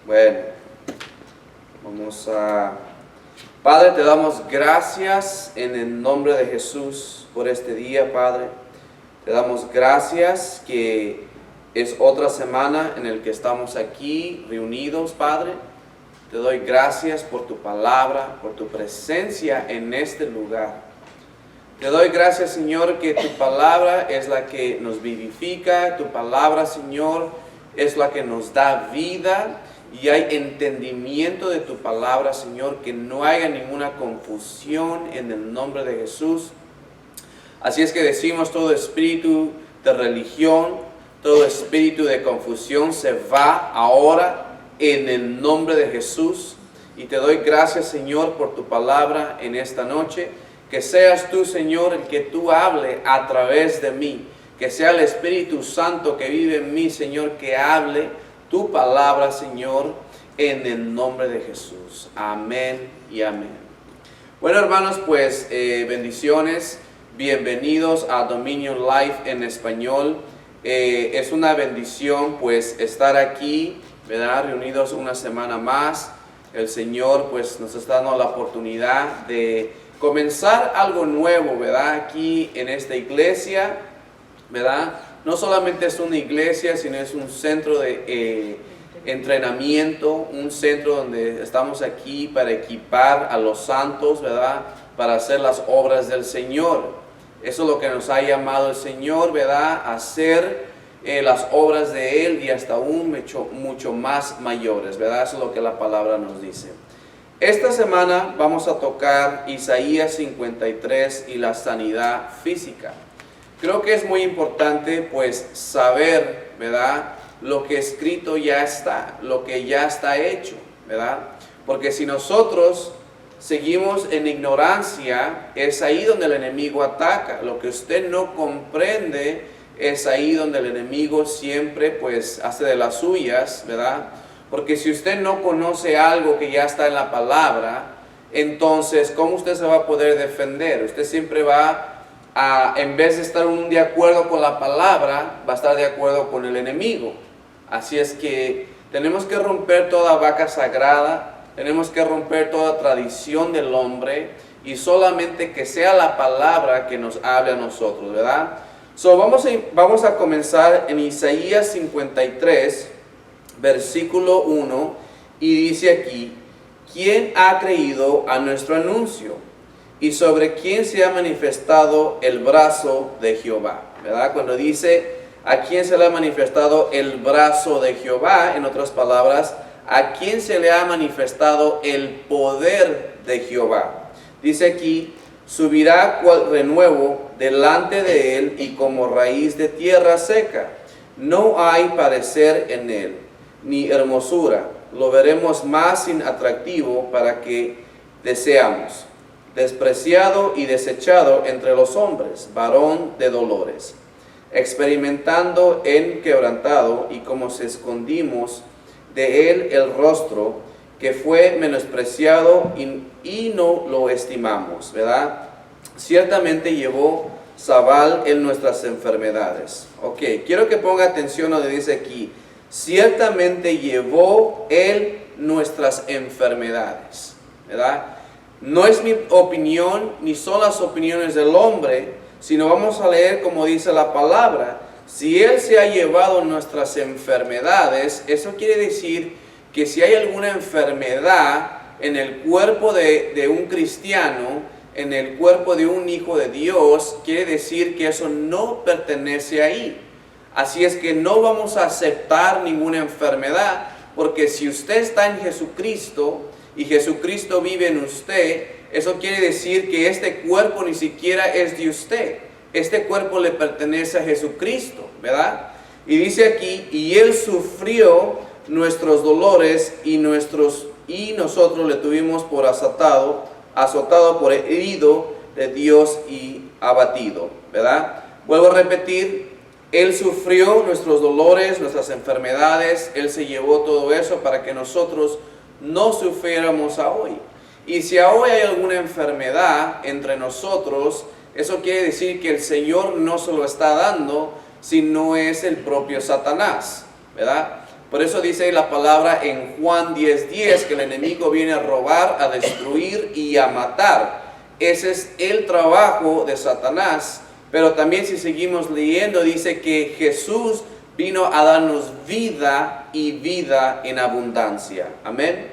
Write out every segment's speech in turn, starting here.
Bueno, vamos a... Padre, te damos gracias en el nombre de Jesús por este día, Padre. Te damos gracias que es otra semana en la que estamos aquí reunidos, Padre. Te doy gracias por tu palabra, por tu presencia en este lugar. Te doy gracias, Señor, que tu palabra es la que nos vivifica. Tu palabra, Señor, es la que nos da vida. Y hay entendimiento de tu palabra, Señor, que no haya ninguna confusión en el nombre de Jesús. Así es que decimos, todo espíritu de religión, todo espíritu de confusión se va ahora en el nombre de Jesús. Y te doy gracias, Señor, por tu palabra en esta noche. Que seas tú, Señor, el que tú hable a través de mí. Que sea el Espíritu Santo que vive en mí, Señor, que hable tu palabra, Señor, en el nombre de Jesús. Amén y amén. Bueno, hermanos, pues bendiciones. Bienvenidos a Dominion Life en español. Es una bendición, pues, estar aquí, ¿verdad? Reunidos una semana más. El Señor, pues, nos está dando la oportunidad de comenzar algo nuevo, ¿verdad? Aquí en esta iglesia, ¿verdad? No solamente es una iglesia, sino es un centro de entrenamiento, un centro donde estamos aquí para equipar a los santos, ¿verdad? Para hacer las obras del Señor. Eso es lo que nos ha llamado el Señor, ¿verdad? A hacer las obras de Él y hasta aún mucho más mayores, ¿verdad? Eso es lo que la palabra nos dice. Esta semana vamos a tocar Isaías 53 y la sanidad física. Creo que es muy importante, pues, saber, ¿verdad?, lo que escrito ya está, lo que ya está hecho, ¿verdad? Porque si nosotros seguimos en ignorancia, es ahí donde el enemigo ataca. Lo que usted no comprende es ahí donde el enemigo siempre, pues, hace de las suyas, ¿verdad? Porque si usted no conoce algo que ya está en la palabra, entonces, ¿cómo usted se va a poder defender? Usted siempre va a, en vez de estar de acuerdo con la palabra, va a estar de acuerdo con el enemigo. Así es que tenemos que romper toda vaca sagrada, tenemos que romper toda tradición del hombre y solamente que sea la palabra que nos hable a nosotros, ¿verdad? Vamos a comenzar en Isaías 53, versículo 1, y dice aquí: ¿quién ha creído a nuestro anuncio? ¿Y sobre quién se ha manifestado el brazo de Jehová? ¿Verdad? Cuando dice a quién se le ha manifestado el brazo de Jehová, en otras palabras, a quién se le ha manifestado el poder de Jehová. Dice aquí: subirá cual renuevo delante de él y como raíz de tierra seca. No hay parecer en él, ni hermosura. Lo veremos más sin atractivo para que deseamos. Despreciado y desechado entre los hombres, varón de dolores, experimentando en quebrantado, y como se escondimos de él el rostro, que fue menospreciado y no lo estimamos, ¿verdad? Ciertamente llevó Sabal en nuestras enfermedades. Ok, quiero que ponga atención a lo que dice aquí. Ciertamente llevó él nuestras enfermedades, ¿verdad? No es mi opinión, ni son las opiniones del hombre, sino vamos a leer como dice la palabra. Si él se ha llevado nuestras enfermedades, eso quiere decir que si hay alguna enfermedad en el cuerpo de un cristiano, en el cuerpo de un hijo de Dios, quiere decir que eso no pertenece ahí. Así es que no vamos a aceptar ninguna enfermedad, porque si usted está en Jesucristo y Jesucristo vive en usted, eso quiere decir que este cuerpo ni siquiera es de usted. Este cuerpo le pertenece a Jesucristo, ¿verdad? Y dice aquí: y él sufrió nuestros dolores y nosotros le tuvimos por azotado por herido de Dios y abatido, ¿verdad? Vuelvo a repetir: él sufrió nuestros dolores, nuestras enfermedades, él se llevó todo eso para que nosotros no sufriéramos a hoy. Y si hoy hay alguna enfermedad entre nosotros, eso quiere decir que el Señor no se lo está dando, sino es el propio Satanás, ¿verdad? Por eso dice la palabra en Juan 10:10 que el enemigo viene a robar, a destruir y a matar. Ese es el trabajo de Satanás. Pero también si seguimos leyendo dice que Jesús vino a darnos vida y vida en abundancia. Amén.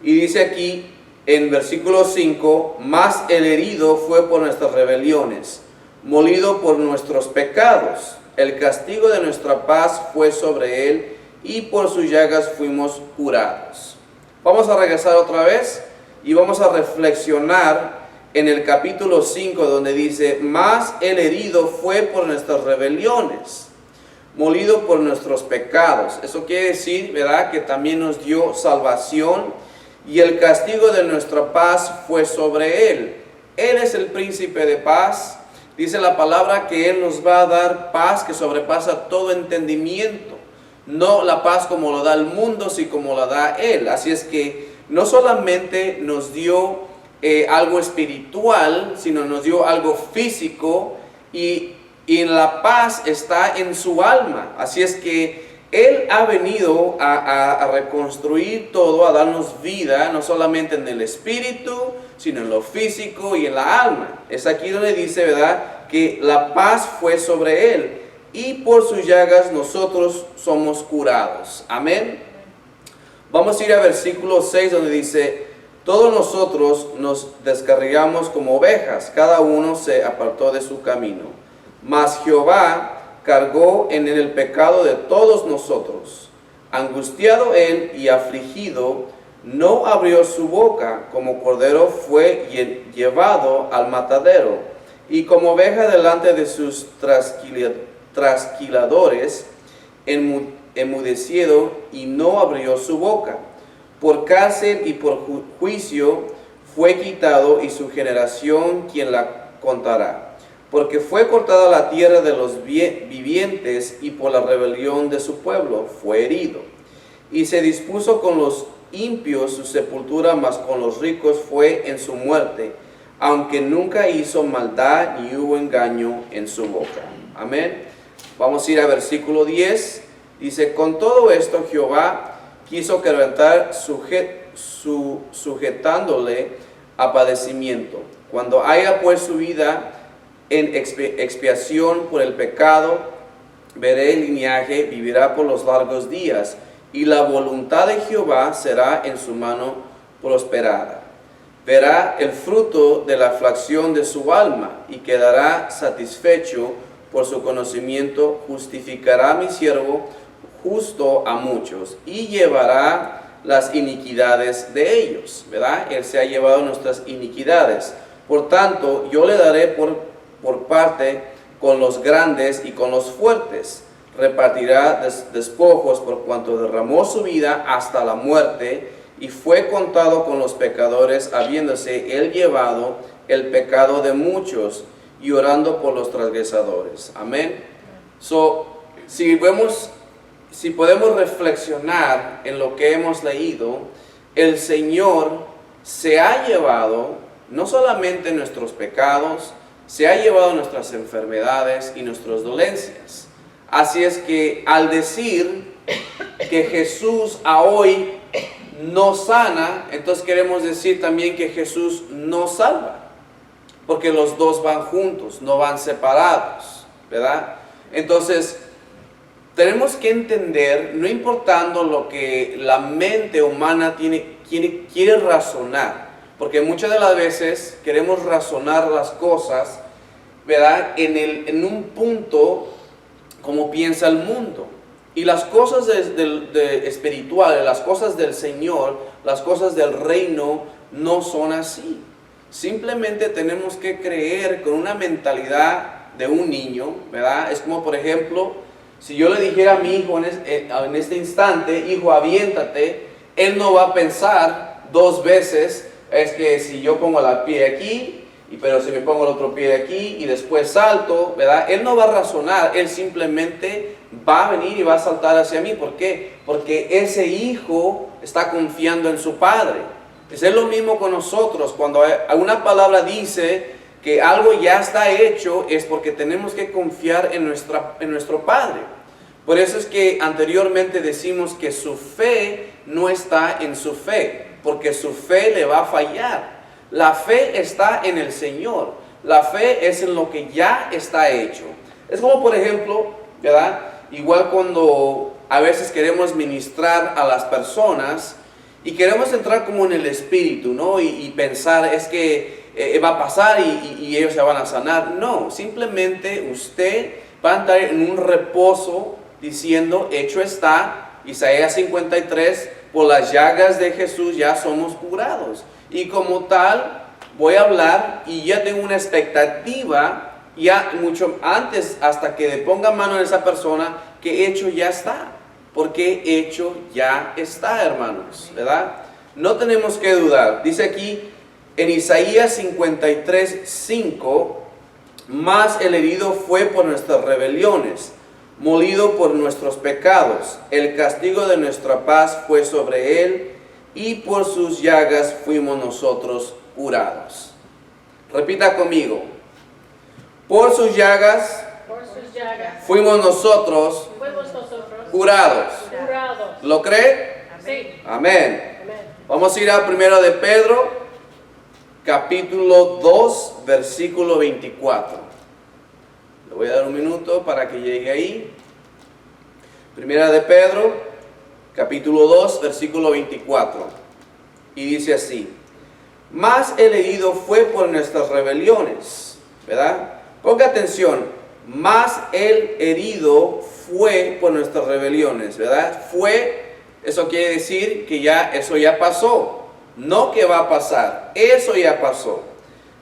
Y dice aquí en versículo 5, mas el herido fue por nuestras rebeliones, molido por nuestros pecados. El castigo de nuestra paz fue sobre él, y por sus llagas fuimos curados. Vamos a regresar otra vez y vamos a reflexionar en el capítulo 5, donde dice, mas el herido fue por nuestras rebeliones, molido por nuestros pecados. Eso quiere decir, ¿verdad?, que también nos dio salvación, y el castigo de nuestra paz fue sobre él. Él es el príncipe de paz. Dice la palabra que él nos va a dar paz que sobrepasa todo entendimiento. No la paz como lo da el mundo, sino como la da él. Así es que no solamente nos dio algo espiritual, sino nos dio algo físico, y en la paz está en su alma. Así es que él ha venido a reconstruir todo, a darnos vida, no solamente en el espíritu, sino en lo físico y en la alma. Es aquí donde dice, ¿verdad?, que la paz fue sobre él, y por sus llagas nosotros somos curados. Amén. Vamos a ir a versículo 6, donde dice, todos nosotros nos descarriamos como ovejas, cada uno se apartó de su camino, mas Jehová cargó en él el pecado de todos nosotros. Angustiado él y afligido, no abrió su boca. Como cordero fue llevado al matadero, y como oveja delante de sus trasquiladores, enmudecido, y no abrió su boca. Por cárcel y por juicio fue quitado, y su generación, ¿quién la contará? Porque fue cortada la tierra de los vivientes, y por la rebelión de su pueblo fue herido. Y se dispuso con los impios su sepultura, mas con los ricos fue en su muerte, aunque nunca hizo maldad ni hubo engaño en su boca. Amén. Vamos a ir a versículo 10. Dice, con todo esto Jehová quiso quebrantar sujetándole a padecimiento. Cuando haya pues su vida en expiación por el pecado, veré el linaje, vivirá por los largos días, y la voluntad de Jehová será en su mano prosperada. Verá el fruto de la aflicción de su alma, y quedará satisfecho por su conocimiento. Justificará mi siervo justo a muchos, y llevará las iniquidades de ellos. ¿Verdad? Él se ha llevado nuestras iniquidades. Por tanto, yo le daré por parte con los grandes y con los fuertes. Repartirá despojos por cuanto derramó su vida hasta la muerte, y fue contado con los pecadores, habiéndose él llevado el pecado de muchos, y orando por los transgresadores. Amén. Si podemos reflexionar en lo que hemos leído, el Señor se ha llevado no solamente nuestros pecados, se ha llevado nuestras enfermedades y nuestras dolencias. Así es que al decir que Jesús a hoy nos sana, entonces queremos decir también que Jesús nos salva, porque los dos van juntos, no van separados, ¿verdad? Entonces tenemos que entender, no importando lo que la mente humana quiere razonar, porque muchas de las veces queremos razonar las cosas, ¿verdad?, en un punto como piensa el mundo. Y las cosas espirituales, las cosas del Señor, las cosas del reino, no son así. Simplemente tenemos que creer con una mentalidad de un niño, ¿verdad? Es como, por ejemplo, si yo le dijera a mi hijo en este instante, hijo, aviéntate, él no va a pensar dos veces, es que si yo pongo el pie aquí, pero si me pongo el otro pie de aquí y después salto, ¿verdad? Él no va a razonar, él simplemente va a venir y va a saltar hacia mí. ¿Por qué? Porque ese hijo está confiando en su padre. Es lo mismo con nosotros. Cuando una palabra dice que algo ya está hecho, es porque tenemos que confiar en nuestro Padre. Por eso es que anteriormente decimos que su fe no está en su fe, porque su fe le va a fallar. La fe está en el Señor. La fe es en lo que ya está hecho. Es como, por ejemplo, ¿verdad? Igual cuando a veces queremos ministrar a las personas y queremos entrar como en el espíritu, ¿no? Y pensar, es que va a pasar y ellos se van a sanar. No, simplemente usted va a entrar en un reposo diciendo, hecho está, Isaías 53, por las llagas de Jesús ya somos curados. Y como tal, voy a hablar y ya tengo una expectativa, ya mucho antes, hasta que le ponga mano en esa persona, que hecho ya está. Porque hecho ya está, hermanos, ¿verdad? No tenemos que dudar. Dice aquí en Isaías 53, 5, mas el herido fue por nuestras rebeliones, molido por nuestros pecados. El castigo de nuestra paz fue sobre él, y por sus llagas fuimos nosotros curados. Repita conmigo. Por sus llagas fuimos nosotros curados. ¿Lo cree? Sí. Amén. Amén. Vamos a ir a 1 de Pedro, capítulo 2, versículo 24. Le voy a dar un minuto para que llegue ahí. 1 de Pedro, capítulo 2, versículo 24. Y dice así: mas el herido fue por nuestras rebeliones, ¿verdad? Ponga atención, mas el herido fue por nuestras rebeliones, ¿verdad? Fue, eso quiere decir que ya, eso ya pasó, no que va a pasar, eso ya pasó.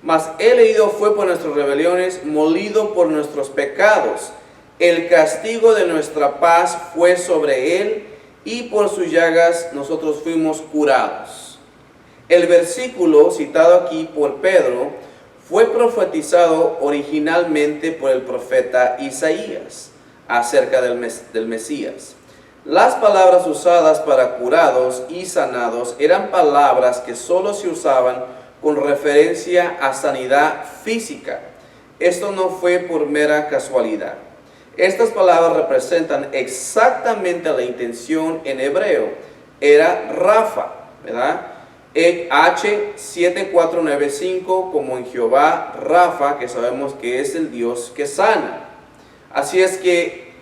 Mas el herido fue por nuestras rebeliones, molido por nuestros pecados. El castigo de nuestra paz fue sobre él, y por sus llagas nosotros fuimos curados. El versículo citado aquí por Pedro fue profetizado originalmente por el profeta Isaías acerca del Mesías. Las palabras usadas para curados y sanados eran palabras que solo se usaban con referencia a sanidad física. Esto no fue por mera casualidad. Estas palabras representan exactamente la intención en hebreo. Era Rafa, ¿verdad? H7495, como en Jehová Rafa, que sabemos que es el Dios que sana. Así es que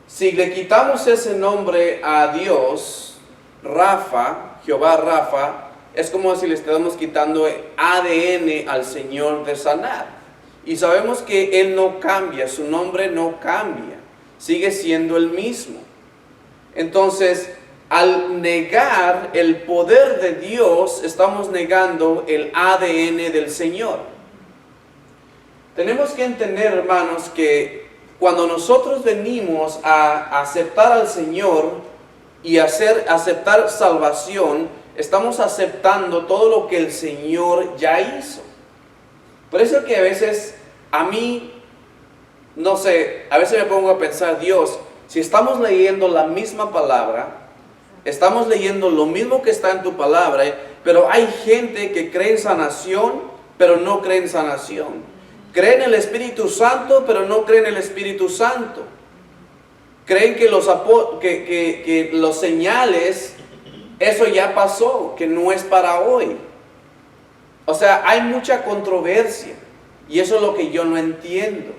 si le quitamos ese nombre a Dios, Rafa, Jehová Rafa, es como si le estamos quitando el ADN al Señor de sanar. Y sabemos que Él no cambia, su nombre no cambia, sigue siendo el mismo. Entonces, al negar el poder de Dios, estamos negando el ADN del Señor. Tenemos que entender, hermanos, que cuando nosotros venimos a aceptar al Señor y aceptar salvación, estamos aceptando todo lo que el Señor ya hizo. Por eso que a veces, a mí, no sé, a veces me pongo a pensar, Dios, si estamos leyendo la misma palabra, estamos leyendo lo mismo que está en tu palabra, pero hay gente que cree en sanación, pero no cree en sanación. Cree en el Espíritu Santo, pero no cree en el Espíritu Santo. Creen que los señales, eso ya pasó, que no es para hoy. O sea, hay mucha controversia, y eso es lo que yo no entiendo.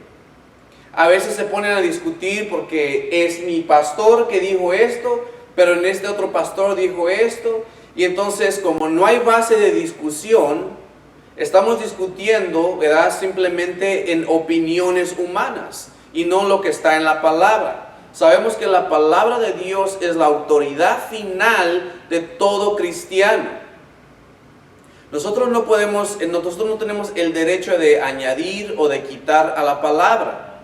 A veces se ponen a discutir porque es mi pastor que dijo esto, pero en este otro pastor dijo esto, y entonces como no hay base de discusión, estamos discutiendo, ¿verdad?, simplemente en opiniones humanas y no lo que está en la palabra. Sabemos que la palabra de Dios es la autoridad final de todo cristiano. Nosotros no tenemos el derecho de añadir o de quitar a la palabra.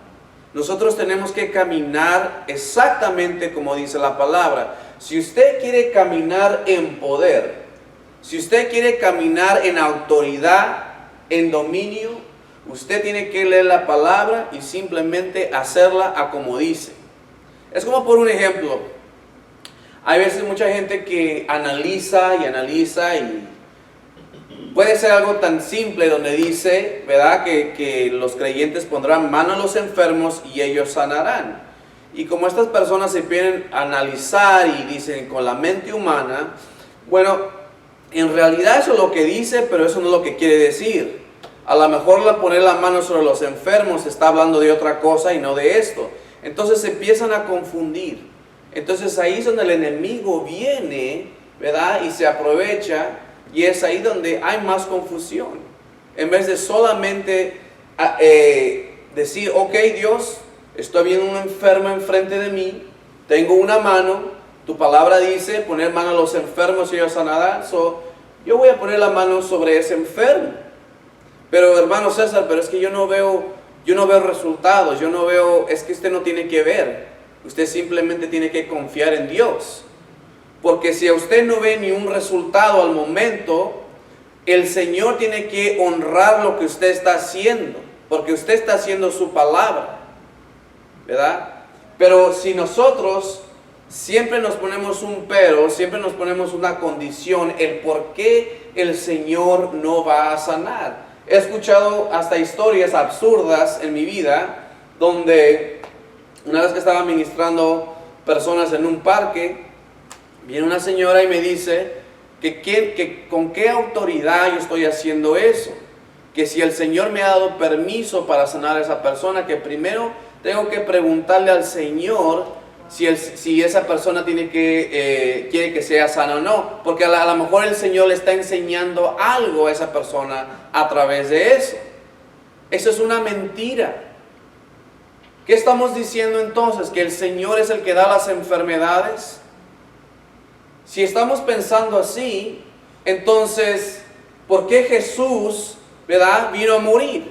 Nosotros tenemos que caminar exactamente como dice la palabra. Si usted quiere caminar en poder, si usted quiere caminar en autoridad, en dominio, usted tiene que leer la palabra y simplemente hacerla a como dice. Es como por un ejemplo, hay veces mucha gente que analiza y puede ser algo tan simple donde dice, ¿verdad?, que los creyentes pondrán mano a los enfermos y ellos sanarán. Y como estas personas se vienen a analizar y dicen con la mente humana, bueno, en realidad eso es lo que dice, pero eso no es lo que quiere decir. A lo mejor al poner la mano sobre los enfermos está hablando de otra cosa y no de esto. Entonces se empiezan a confundir. Entonces ahí es donde el enemigo viene, ¿verdad? Y se aprovecha, y es ahí donde hay más confusión. En vez de solamente decir, ok Dios, estoy viendo un enfermo enfrente de mí, tengo una mano, tu palabra dice poner mano a los enfermos y ellos sanarán, yo voy a poner la mano sobre ese enfermo. Pero hermano César, pero es que yo no veo resultados, es que usted no tiene que ver, usted simplemente tiene que confiar en Dios. Porque si a usted no ve ni un resultado al momento, el Señor tiene que honrar lo que usted está haciendo, porque usted está haciendo su palabra, ¿verdad? Pero si nosotros siempre nos ponemos un pero, siempre nos ponemos una condición, el por qué el Señor no va a sanar. He escuchado hasta historias absurdas en mi vida, donde una vez que estaba ministrando personas en un parque, viene una señora y me dice que con qué autoridad yo estoy haciendo eso, que si el Señor me ha dado permiso para sanar a esa persona, que primero tengo que preguntarle al Señor si esa persona quiere que sea sana o no, porque a lo mejor el Señor le está enseñando algo a esa persona a través de eso. Eso es una mentira. ¿Qué estamos diciendo entonces? ¿Que el Señor es el que da las enfermedades? Si estamos pensando así, entonces, ¿por qué Jesús, verdad, vino a morir?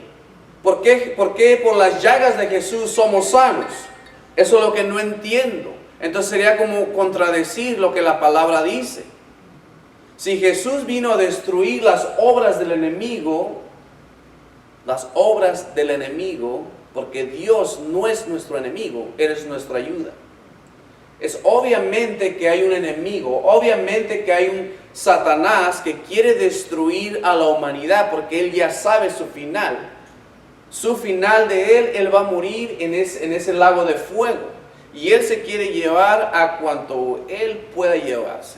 ¿Por qué por las llagas de Jesús somos sanos? Eso es lo que no entiendo. Entonces sería como contradecir lo que la palabra dice. Si Jesús vino a destruir las obras del enemigo, porque Dios no es nuestro enemigo, Él es nuestra ayuda. Es obviamente que hay un enemigo, obviamente que hay un Satanás que quiere destruir a la humanidad, porque Él ya sabe su final. Su final de Él va a morir en ese lago de fuego. Y Él se quiere llevar a cuanto Él pueda llevarse.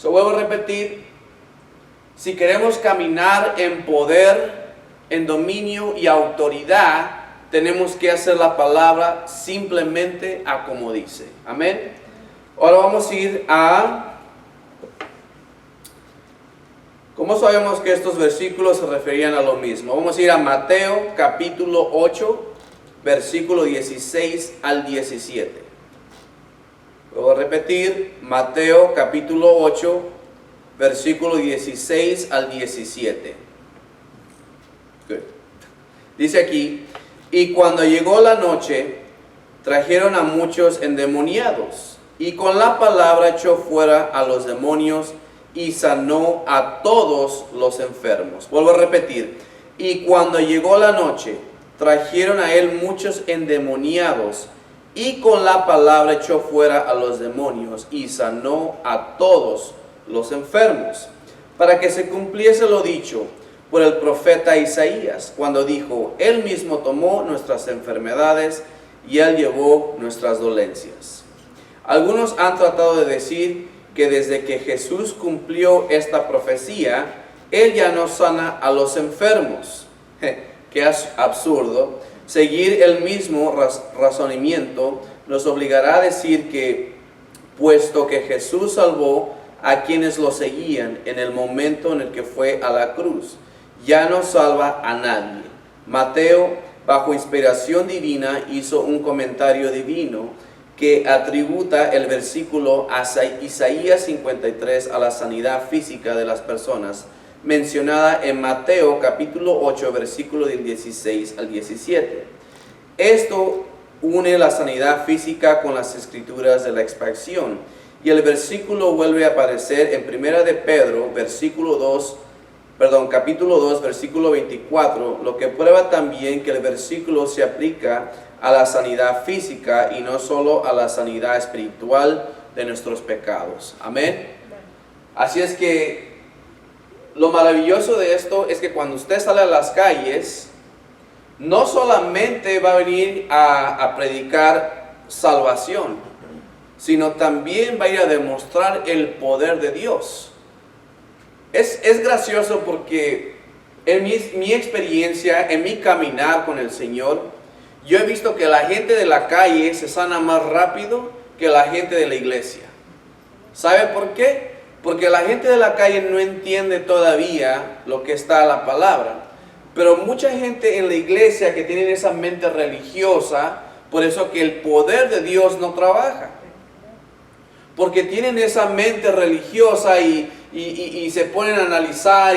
Vuelvo a repetir, si queremos caminar en poder, en dominio y autoridad, tenemos que hacer la palabra simplemente a como dice. Amén. Ahora vamos a ir a... ¿Cómo sabemos que estos versículos se referían a lo mismo? Vamos a ir a Mateo capítulo 8, versículo 16 al 17. Voy a repetir, Mateo capítulo 8, versículo 16 al 17. Good. Dice aquí, y cuando llegó la noche, trajeron a muchos endemoniados, y con la palabra echó fuera a los demonios, y sanó a todos los enfermos. Vuelvo a repetir, y cuando llegó la noche, trajeron a él muchos endemoniados, y con la palabra echó fuera a los demonios, y sanó a todos los enfermos, para que se cumpliese lo dicho por el profeta Isaías, cuando dijo, Él mismo tomó nuestras enfermedades, y Él llevó nuestras dolencias. Algunos han tratado de decir que desde que Jesús cumplió esta profecía, Él ya no sana a los enfermos. Qué absurdo. Seguir el mismo razonamiento nos obligará a decir que, puesto que Jesús salvó a quienes lo seguían en el momento en el que fue a la cruz, ya no salva a nadie. Mateo, bajo inspiración divina, hizo un comentario divino que atributa el versículo a Isaías 53 a la sanidad física de las personas, mencionada en Mateo capítulo 8, versículo del 16 al 17. Esto une la sanidad física con las escrituras de la expiación, y el versículo vuelve a aparecer en Primera de Pedro, capítulo 2, versículo 24, lo que prueba también que el versículo se aplica a la sanidad física y no solo a la sanidad espiritual de nuestros pecados. Amén. Así es que lo maravilloso de esto es que cuando usted sale a las calles, no solamente va a venir a predicar salvación, sino también va a ir a demostrar el poder de Dios. Es gracioso porque en mi experiencia, en mi caminar con el Señor, yo he visto que la gente de la calle se sana más rápido que la gente de la iglesia. ¿Sabe por qué? Porque la gente de la calle no entiende todavía lo que está en la palabra. Pero mucha gente en la iglesia que tienen esa mente religiosa, por eso que el poder de Dios no trabaja. Porque tienen esa mente religiosa y se ponen a analizar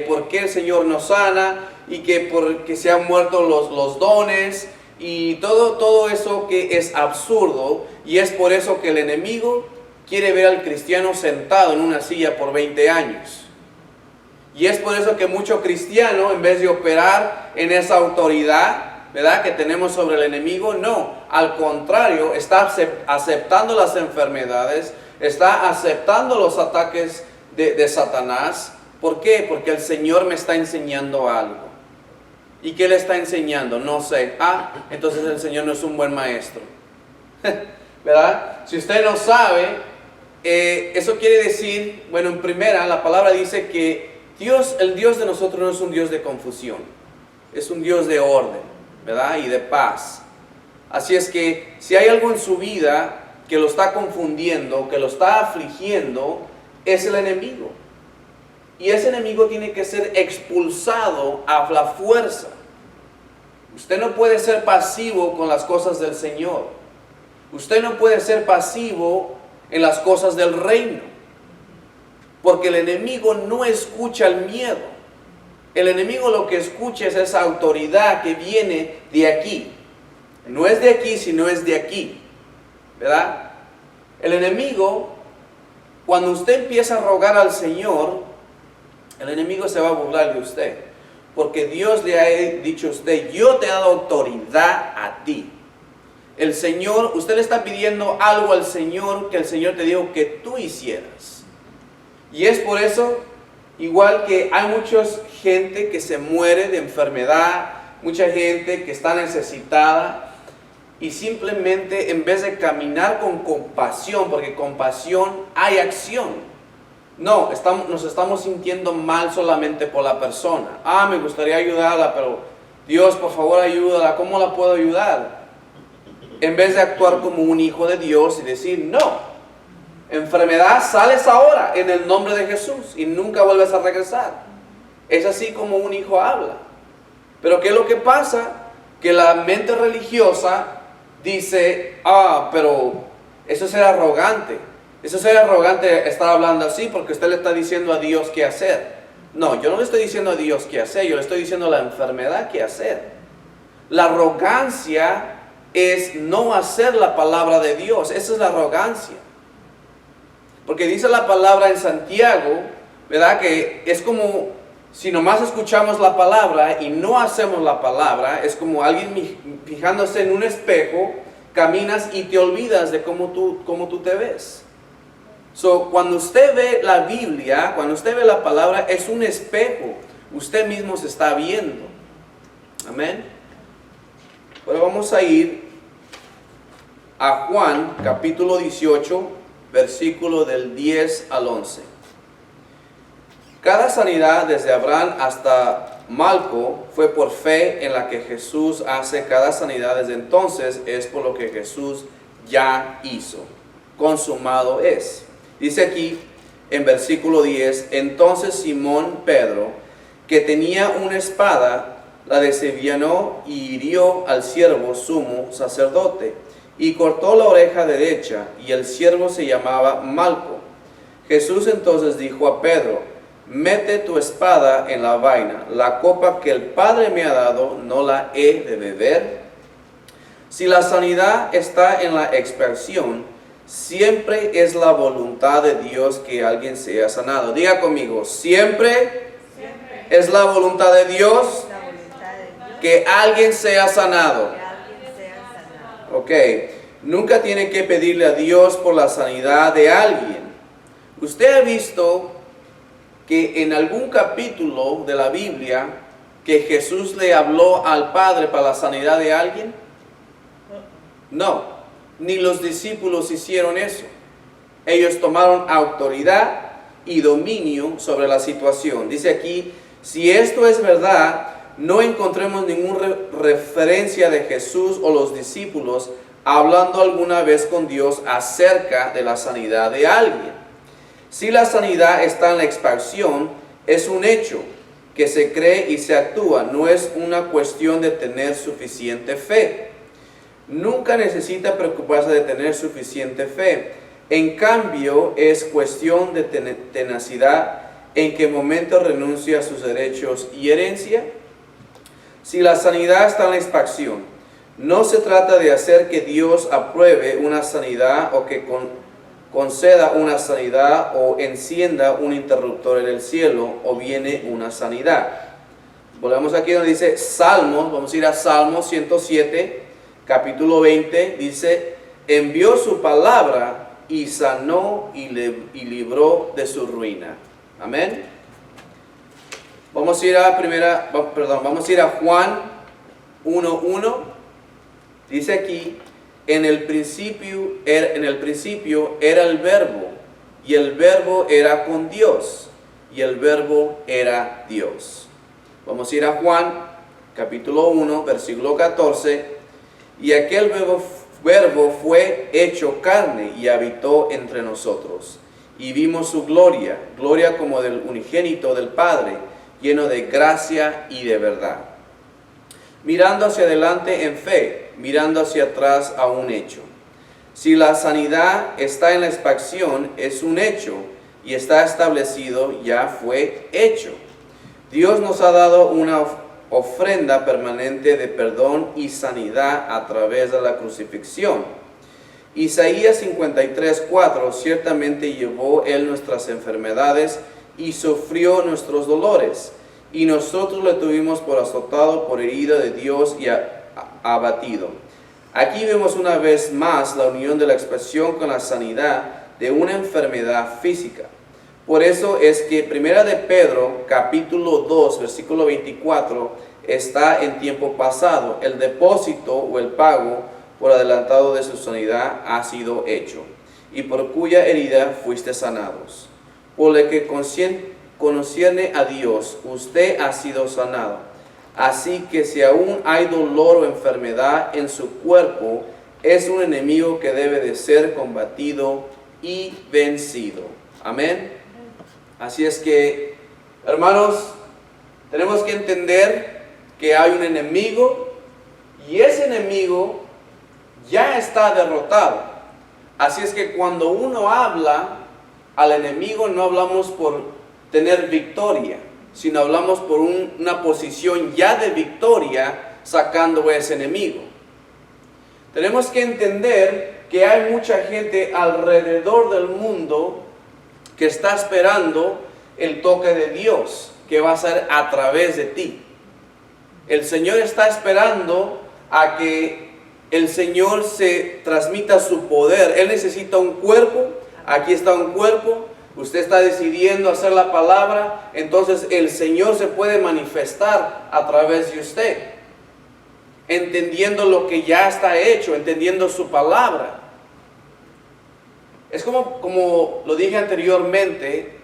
por qué el Señor nos sana y que porque se han muerto los dones y todo eso que es absurdo, y es por eso que el enemigo quiere ver al cristiano sentado en una silla por 20 años. Y es por eso que muchos cristianos, en vez de operar en esa autoridad, ¿verdad?, que tenemos sobre el enemigo, no, al contrario, está aceptando las enfermedades, está aceptando los ataques de Satanás. ¿Por qué? Porque el Señor me está enseñando algo. ¿Y qué le está enseñando? No sé. Entonces el Señor no es un buen maestro. ¿Verdad? Si usted no sabe, eso quiere decir, bueno, en primera, la palabra dice que el Dios de nosotros no es un Dios de confusión, es un Dios de orden, ¿verdad?, y de paz. Así es que si hay algo en su vida que lo está confundiendo, que lo está afligiendo, es el enemigo. Y ese enemigo tiene que ser expulsado a la fuerza. Usted no puede ser pasivo con las cosas del Señor. Usted no puede ser pasivo en las cosas del reino. Porque el enemigo no escucha el miedo. El enemigo lo que escucha es esa autoridad que viene de aquí. No es de aquí, sino es de aquí. ¿Verdad? El enemigo, cuando usted empieza a rogar al Señor, el enemigo se va a burlar de usted. Porque Dios le ha dicho a usted: yo te he dado autoridad a ti. El Señor, usted le está pidiendo algo al Señor que el Señor te dijo que tú hicieras. Y es por eso, igual que hay mucha gente que se muere de enfermedad, mucha gente que está necesitada, y simplemente en vez de caminar con compasión, porque compasión hay acción. No, nos estamos sintiendo mal solamente por la persona. Me gustaría ayudarla, pero Dios, por favor, ayúdala. ¿Cómo la puedo ayudar? En vez de actuar como un hijo de Dios y decir: no, enfermedad, sales ahora en el nombre de Jesús y nunca vuelves a regresar. Es así como un hijo habla. Pero ¿qué es lo que pasa? Que la mente religiosa dice: pero eso es ser arrogante. Eso es ser arrogante, estar hablando así, porque usted le está diciendo a Dios qué hacer. No, yo no le estoy diciendo a Dios qué hacer, yo le estoy diciendo a la enfermedad qué hacer. La arrogancia es no hacer la palabra de Dios. Esa es la arrogancia. Porque dice la palabra en Santiago, ¿verdad?, que es como si nomás escuchamos la palabra y no hacemos la palabra. Es como alguien fijándose en un espejo, caminas y te olvidas de cómo tú te ves. Cuando usted ve la Biblia, cuando usted ve la palabra, es un espejo. Usted mismo se está viendo. Amén. Ahora vamos a ir a Juan, capítulo 18, versículo del 10 al 11. Cada sanidad desde Abraham hasta Malco fue por fe en la que Jesús hace. Cada sanidad desde entonces es por lo que Jesús ya hizo. Consumado es. Dice aquí en versículo 10: entonces Simón Pedro, que tenía una espada, la desenvainó y hirió al siervo sumo sacerdote, y cortó la oreja derecha, y el siervo se llamaba Malco. Jesús entonces dijo a Pedro: mete tu espada en la vaina, la copa que el Padre me ha dado, ¿no la he de beber? Si la sanidad está en la expiación, siempre es la voluntad de Dios que alguien sea sanado. Diga conmigo: siempre es la voluntad de Dios que alguien sea sanado. Ok, nunca tiene que pedirle a Dios por la sanidad de alguien. Usted ha visto que en algún capítulo de la Biblia que Jesús le habló al Padre para la sanidad de alguien? No, ni los discípulos hicieron eso. Ellos tomaron autoridad y dominio sobre la situación. Dice aquí, si esto es verdad, no encontremos ninguna referencia de Jesús o los discípulos hablando alguna vez con Dios acerca de la sanidad de alguien. Si la sanidad está en la expansión, es un hecho que se cree y se actúa, no es una cuestión de tener suficiente fe. Nunca necesita preocuparse de tener suficiente fe. En cambio, es cuestión de tenacidad. ¿En qué momento renuncia a sus derechos y herencia? Si la sanidad está en la expansión, no se trata de hacer que Dios apruebe una sanidad o que conceda una sanidad o encienda un interruptor en el cielo o viene una sanidad. Volvemos aquí donde dice Salmos, vamos a ir a Salmos 107, capítulo 20, dice, envió su palabra y sanó y libró de su ruina. Amén. Vamos a ir a Juan 1:1. Dice aquí, en el principio era el verbo, y el verbo era con Dios, y el verbo era Dios. Vamos a ir a Juan, capítulo 1, versículo 14. Y aquel verbo fue hecho carne y habitó entre nosotros. Y vimos su gloria, gloria como del unigénito del Padre, lleno de gracia y de verdad. Mirando hacia adelante en fe, mirando hacia atrás a un hecho. Si la sanidad está en la expansión, es un hecho y está establecido, ya fue hecho. Dios nos ha dado una ofrenda permanente de perdón y sanidad a través de la crucifixión. Isaías 53:4, ciertamente llevó Él nuestras enfermedades y sufrió nuestros dolores, y nosotros le tuvimos por azotado, por herido de Dios y abatido. Aquí vemos una vez más la unión de la expresión con la sanidad de una enfermedad física. Por eso es que Primera de Pedro, capítulo 2, versículo 24, está en tiempo pasado. El depósito o el pago por adelantado de su sanidad ha sido hecho, y por cuya herida fuiste sanados. Por lo que concierne a Dios, usted ha sido sanado. Así que si aún hay dolor o enfermedad en su cuerpo, es un enemigo que debe de ser combatido y vencido. Amén. Así es que, hermanos, tenemos que entender que hay un enemigo y ese enemigo ya está derrotado. Así es que cuando uno habla al enemigo, no hablamos por tener victoria, sino hablamos por una posición ya de victoria sacando a ese enemigo. Tenemos que entender que hay mucha gente alrededor del mundo que está esperando el toque de Dios, que va a ser a través de ti. El Señor está esperando a que el Señor se transmita su poder. Él necesita un cuerpo. Aquí está un cuerpo. Usted está decidiendo hacer la palabra. Entonces el Señor se puede manifestar a través de usted, entendiendo lo que ya está hecho, entendiendo su palabra. Es como lo dije anteriormente,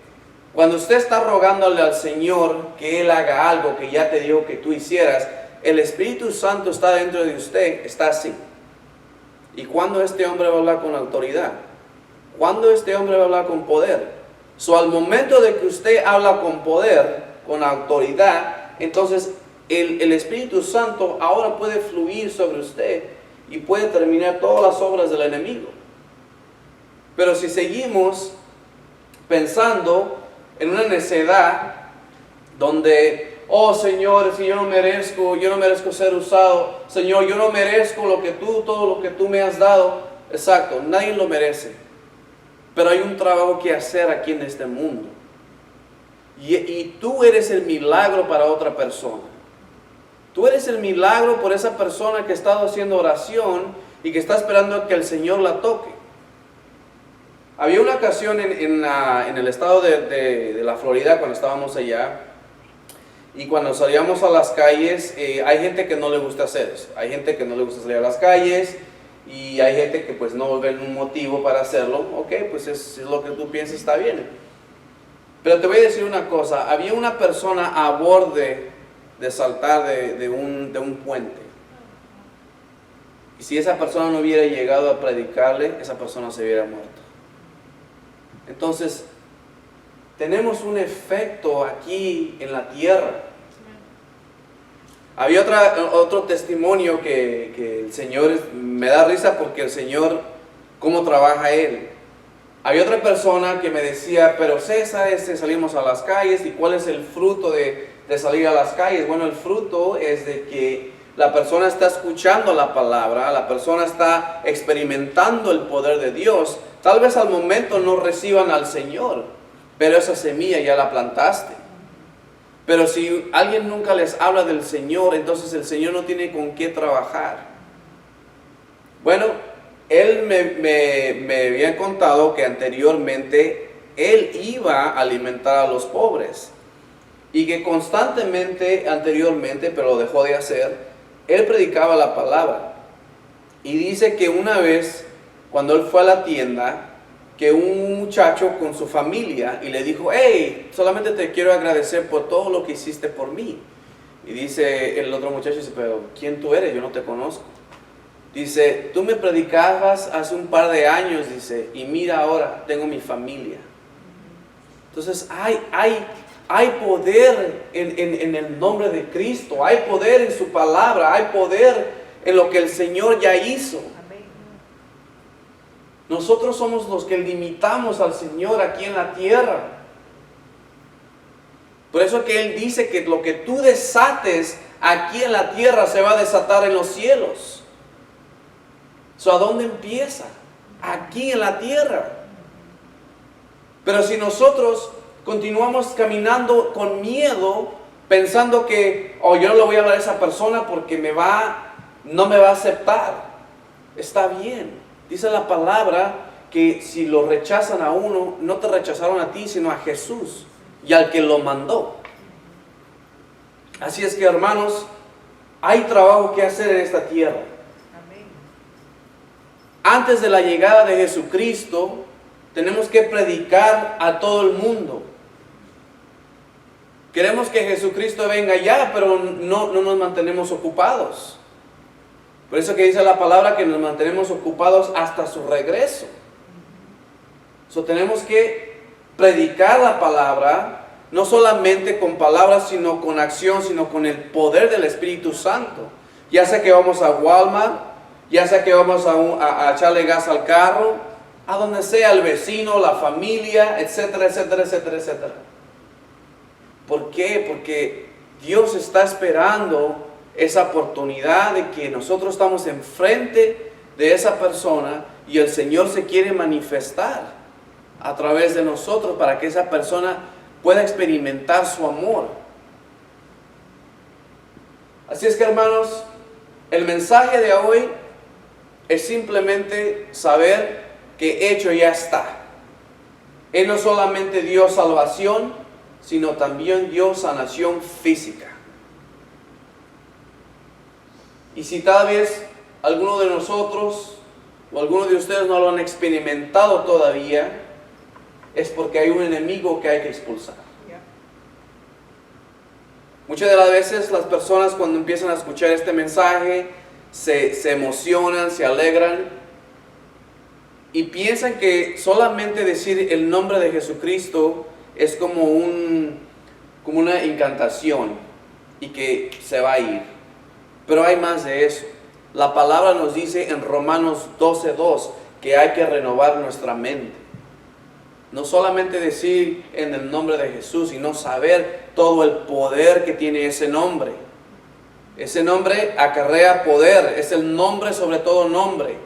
cuando usted está rogándole al Señor que Él haga algo que ya te dijo que tú hicieras, el Espíritu Santo está dentro de usted, está así. ¿Y cuándo este hombre va a hablar con autoridad? ¿Cuándo este hombre va a hablar con poder? Al momento de que usted habla con poder, con autoridad, entonces el Espíritu Santo ahora puede fluir sobre usted y puede terminar todas las obras del enemigo. Pero si seguimos pensando en una necedad donde, oh Señor, si yo no merezco ser usado, Señor, yo no merezco todo lo que tú me has dado. Exacto, nadie lo merece. Pero hay un trabajo que hacer aquí en este mundo. Y tú eres el milagro para otra persona. Tú eres el milagro por esa persona que ha estado haciendo oración y que está esperando a que el Señor la toque. Había una ocasión en el estado de la Florida, cuando estábamos allá, Y cuando salíamos a las calles, hay gente que no le gusta hacer eso. Hay gente que no le gusta salir a las calles y hay gente que pues no ven un motivo para hacerlo. Ok, pues es lo que tú piensas, está bien. Pero te voy a decir una cosa, había una persona a borde de saltar de un puente. Y si esa persona no hubiera llegado a predicarle, esa persona se hubiera muerto. Entonces, tenemos un efecto aquí en la tierra. Había otro testimonio que el Señor, me da risa porque el Señor, cómo trabaja Él. Había otra persona que me decía, pero César, salimos a las calles, ¿y cuál es el fruto de salir a las calles? Bueno, el fruto es de que la persona está escuchando la palabra, la persona está experimentando el poder de Dios. Tal vez al momento no reciban al Señor, pero esa semilla ya la plantaste. Pero si alguien nunca les habla del Señor, entonces el Señor no tiene con qué trabajar. Bueno, él me había contado que anteriormente él iba a alimentar a los pobres y que constantemente, anteriormente, pero lo dejó de hacer, él predicaba la palabra. Y dice que una vez, cuando él fue a la tienda, que un muchacho con su familia y le dijo, hey, solamente te quiero agradecer por todo lo que hiciste por mí. Y dice el otro muchacho, dice, pero ¿quién tú eres? Yo no te conozco. Dice, tú me predicabas hace un par de años, dice, y mira ahora, tengo mi familia. Entonces hay poder en el nombre de Cristo, hay poder en su palabra, hay poder en lo que el Señor ya hizo. Nosotros somos los que limitamos al Señor aquí en la tierra. Por eso que Él dice que lo que tú desates aquí en la tierra se va a desatar en los cielos. ¿A dónde empieza? Aquí en la tierra. Pero si nosotros continuamos caminando con miedo, pensando que, yo no le voy a hablar a esa persona porque no me va a aceptar. Está bien. Dice la palabra que si lo rechazan a uno, no te rechazaron a ti, sino a Jesús y al que lo mandó. Así es que, hermanos, hay trabajo que hacer en esta tierra. Antes de la llegada de Jesucristo, tenemos que predicar a todo el mundo. Queremos que Jesucristo venga ya, pero no nos mantenemos ocupados. Por eso que dice la palabra que nos mantenemos ocupados hasta su regreso. Tenemos que predicar la palabra, no solamente con palabras, sino con acción, sino con el poder del Espíritu Santo. Ya sea que vamos a Walmart, ya sea que vamos a echarle gas al carro, a donde sea, el vecino, la familia, etcétera, etcétera, etcétera, etcétera. ¿Por qué? Porque Dios está esperando esa oportunidad de que nosotros estamos enfrente de esa persona y el Señor se quiere manifestar a través de nosotros para que esa persona pueda experimentar su amor. Así es que, hermanos, el mensaje de hoy es simplemente saber que hecho ya está. Él no solamente dio salvación, sino también dio sanación física. Y si tal vez alguno de nosotros o alguno de ustedes no lo han experimentado todavía, es porque hay un enemigo que hay que expulsar. Muchas de las veces las personas cuando empiezan a escuchar este mensaje se emocionan, se alegran y piensan que solamente decir el nombre de Jesucristo es como una incantación y que se va a ir. Pero hay más de eso. La palabra nos dice en Romanos 12:2 que hay que renovar nuestra mente. No solamente decir en el nombre de Jesús, sino saber todo el poder que tiene ese nombre. Ese nombre acarrea poder, es el nombre sobre todo nombre.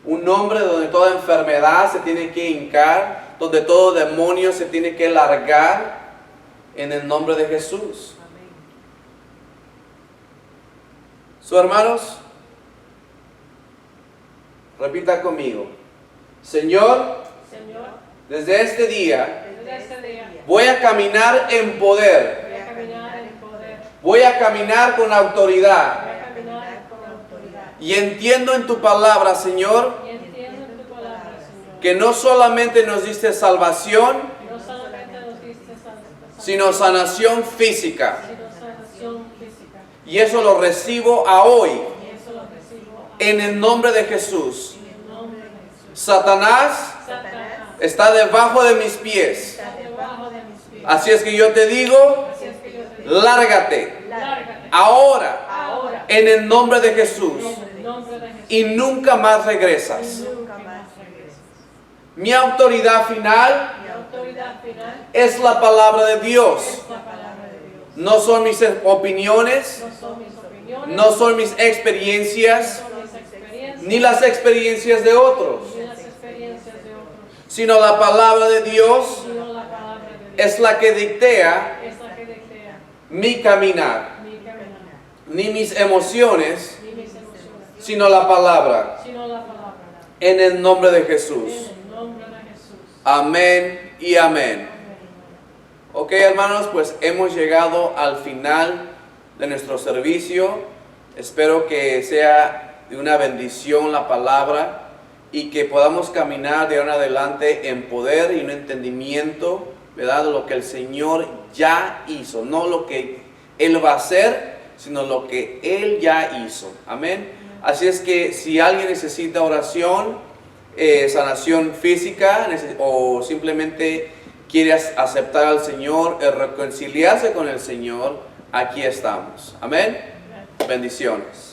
Un nombre donde toda enfermedad se tiene que hincar, donde todo demonio se tiene que largar en el nombre de Jesús. Hermanos, repita conmigo. Señor, desde este día, Voy a caminar en poder. Voy a caminar con autoridad. Y entiendo en tu palabra, Señor, que no solamente nos diste salvación, sino sanación física. Y eso lo recibo a hoy, en el nombre de Jesús. Satanás está debajo de mis pies. Así es que yo te digo, lárgate. Ahora, en el nombre de Jesús. Y nunca más regresas. Mi autoridad final es la palabra de Dios. No son mis opiniones, no son mis experiencias, ni las experiencias de otros, sino la palabra de Dios es la que dictea mi caminar. Ni mis emociones, sino la palabra. En el nombre de Jesús. Amén y amén. Ok, hermanos, pues hemos llegado al final de nuestro servicio. Espero que sea de una bendición la palabra y que podamos caminar de ahora en adelante en poder y un entendimiento, ¿verdad?, de lo que el Señor ya hizo. No lo que Él va a hacer, sino lo que Él ya hizo. Amén. Así es que si alguien necesita oración, sanación física, o simplemente quiere aceptar al Señor, reconciliarse con el Señor, aquí estamos. Amén. Bendiciones.